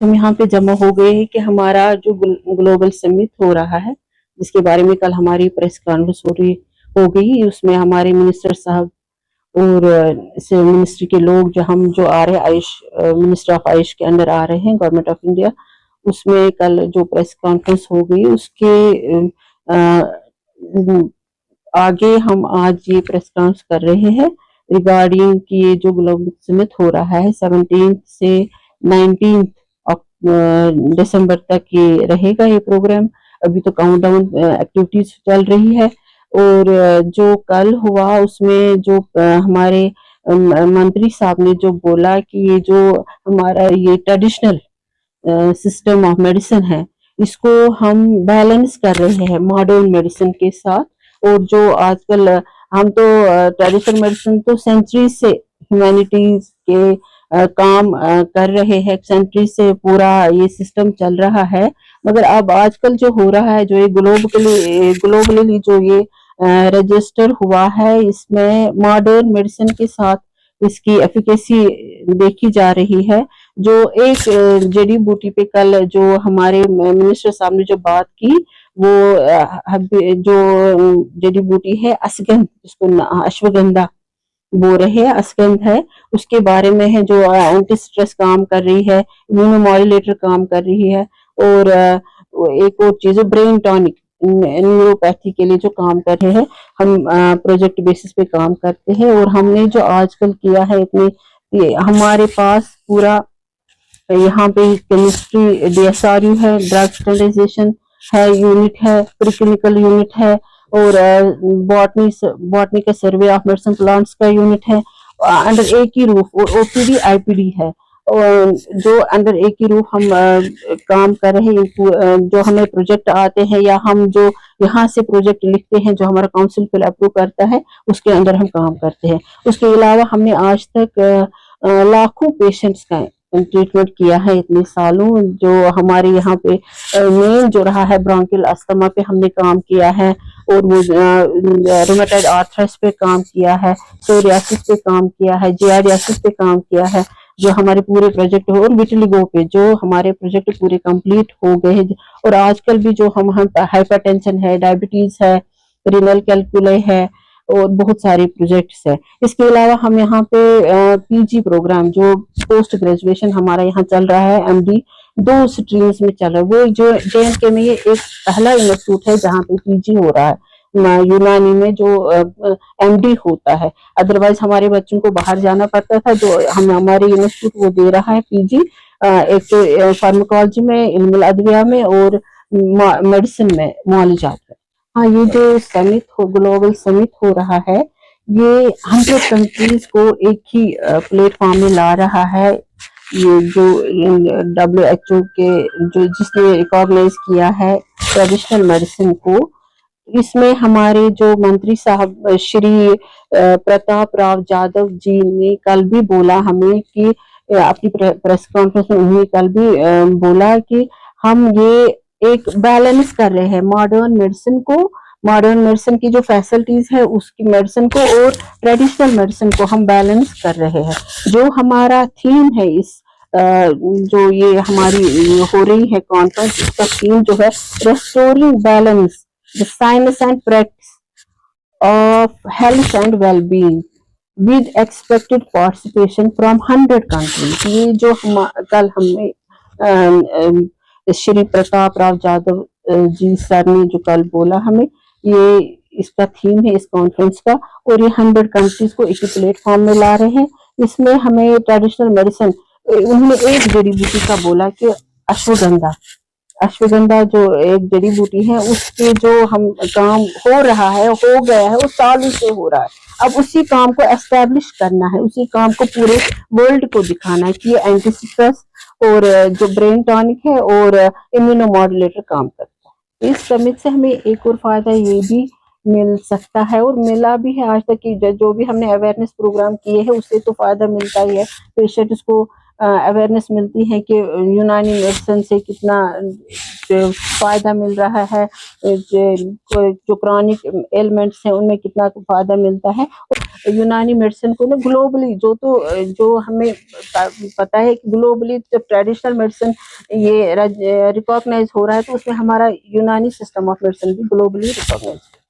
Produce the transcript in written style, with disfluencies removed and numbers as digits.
हम यहाँ पे जमा हो गए हैं कि हमारा जो ग्लोबल समिट हो रहा है, जिसके बारे में कल हमारी प्रेस कॉन्फ्रेंस हो गई, उसमें हमारे मिनिस्टर साहब और मिनिस्ट्री के लोग जो आ रहे हैं, आयुष मिनिस्टर ऑफ आयुष के अंदर आ रहे हैं, गवर्नमेंट ऑफ इंडिया, उसमें कल जो प्रेस कॉन्फ्रेंस हो गई उसके आगे हम आज ये प्रेस कॉन्फ्रेंस कर रहे हैं रिगार्डिंग कि ये जो ग्लोबल समिट हो रहा है 17 से 19 दिसंबर तक ये रहेगा ये प्रोग्राम। अभी तो काउंटडाउन एक्टिविटीज चल रही है और जो कल हुआ उसमें जो हमारे मंत्री साहब ने जो बोला कि ये जो हमारा ये ट्रेडिशनल सिस्टम ऑफ मेडिसिन है, इसको हम बैलेंस कर रहे हैं मॉडर्न मेडिसिन के साथ। और जो आजकल हम तो ट्रेडिशनल मेडिसिन तो सेंचुरी से ह्यूमैनिटीज के काम कर रहे हैं, सेंचुरी से पूरा ये सिस्टम चल रहा है, मगर अब आजकल जो हो रहा है, जो ये ग्लोबली जो ये रजिस्टर हुआ है, इसमें मॉडर्न मेडिसिन के साथ इसकी एफिकेसी देखी जा रही है। जो एक जड़ी बूटी पे कल जो हमारे मिनिस्टर साहब ने जो बात की, वो जो जड़ी बूटी है असगंध, जिसको अश्वगंधा बोल रहे हैं, असगंध है, उसके बारे में है, जो एंटी स्ट्रेस काम कर रही है, इम्यूनोमॉड्यूलेटर काम कर रही है, और एक और चीज ब्रेन टॉनिक न्यूरोपैथी के लिए जो काम कर रहे हैं। हम प्रोजेक्ट बेसिस पे काम करते हैं और हमने जो आजकल किया है इतने हमारे पास पूरा यहाँ पे केमिस्ट्री DSRU है, ड्रग स्टैंडर्डाइजेशन है, यूनिट है, प्रीक्लिनिकल यूनिट है, और बॉटनी का सर्वे ऑफ मेडिसिन प्लांट्स का यूनिट है अंडर एक ही रूफ, और OPD IPD है, और जो अंडर एक ही रूफ हम काम कर रहे हैं। जो हमें प्रोजेक्ट आते हैं या हम जो यहाँ से प्रोजेक्ट लिखते हैं, जो हमारा काउंसिल फिल अप्रूव करता है, उसके अंदर हम काम करते हैं। उसके अलावा हमने आज तक लाखों पेशेंट्स का ट्रीटमेंट किया है इतने सालों। जो हमारे यहाँ पे मेन जो रहा है ब्रोंकियल अस्थमा पे हमने काम किया है, और वो रूमेटॉइड आर्थराइटिस पे काम किया है, सोरियासिस पे काम किया है, जियारियासिस पे काम किया है, जो हमारे पूरे प्रोजेक्ट हो, और विटिलिगो पे जो हमारे प्रोजेक्ट पूरे कंप्लीट हो गए हैं। और आजकल भी जो हम हाइपरटेंशन है, डायबिटीज है, रिनल कैलकुले है, और बहुत सारे प्रोजेक्ट्स है। इसके अलावा हम यहाँ पे PG प्रोग्राम जो पोस्ट ग्रेजुएशन हमारा यहाँ चल रहा है, MD 2 स्ट्रीम्स में चल रहा है। वो जो JNK में ये एक पहला इंस्टीट्यूट है जहाँ पे PG हो रहा है, यूनानी में जो MD होता है। अदरवाइज हमारे बच्चों को बाहर जाना पड़ता था, जो हमारे इंस्टीट्यूट वो दे रहा है PG, एक तो फार्माकोलॉजी में, इल्मुल अदविया में, और मेडिसिन में, मुआलिजात में। हाँ, ये जो समिट ग्लोबल समिट हो रहा है, ये 100 कंट्रीज को एक ही प्लेटफॉर्म में ला रहा है। ये जो WHO के जो जिसने रिकॉग्नाइज किया है ट्रेडिशनल मेडिसिन को, इसमें हमारे जो मंत्री साहब श्री प्रताप राव जाधव जी ने कल भी बोला हमें कि अपनी प्रेस कॉन्फ्रेंस में उन्होंने कल भी बोला कि हम ये एक बैलेंस कर रहे हैं मॉडर्न मेडिसिन की जो फैसिलिटीज है उसकी मेडिसिन को, और ट्रेडिशनल मेडिसिन को हम बैलेंस कर रहे हैं। जो हमारा थीम है इस जो ये हमारी हो रही है कॉन्फ्रेंस, इसका थीम जो है restoring balance the science and practice of health and wellbeing with expected participation from 100 countries. ये जो कल हमने श्री प्रताप राव जाधव जी सर ने जो कल बोला हमें, ये इसका थीम है इस कॉन्फ्रेंस का, और ये 100 कंट्रीज को एक ही प्लेटफॉर्म में ला रहे हैं। इसमें हमें ट्रेडिशनल मेडिसिन, उन्होंने एक जड़ी बूटी का बोला कि अश्वगंधा जो एक जड़ी बूटी है, उसके जो हम काम हो रहा है, हो गया है, वो सालों से हो रहा है। अब उसी काम को एस्टेब्लिश करना है, उसी काम को पूरे वर्ल्ड को दिखाना है कि ये एंटी स्ट्रेस और जो ब्रेन टॉनिक है और इम्यूनोमॉड्यूलेटर काम करता है। इस समिट से हमें एक और फायदा ये भी मिल सकता है, और मिला भी है आज तक की जो भी हमने अवेयरनेस प्रोग्राम किए हैं उससे तो फायदा मिलता ही है। पेशेंट्स को अवेयरनेस मिलती है कि यूनानी मेडिसिन से कितना फायदा मिल रहा है, जो क्रॉनिक एलिमेंट्स हैं उनमें कितना फायदा मिलता है। यूनानी मेडिसिन को ना ग्लोबली जो हमें पता है कि ग्लोबली जब ट्रेडिशनल मेडिसिन ये रिकॉग्नाइज हो रहा है, तो उसमें हमारा यूनानी सिस्टम ऑफ मेडिसिन भी ग्लोबली रिकॉग्नाइज है।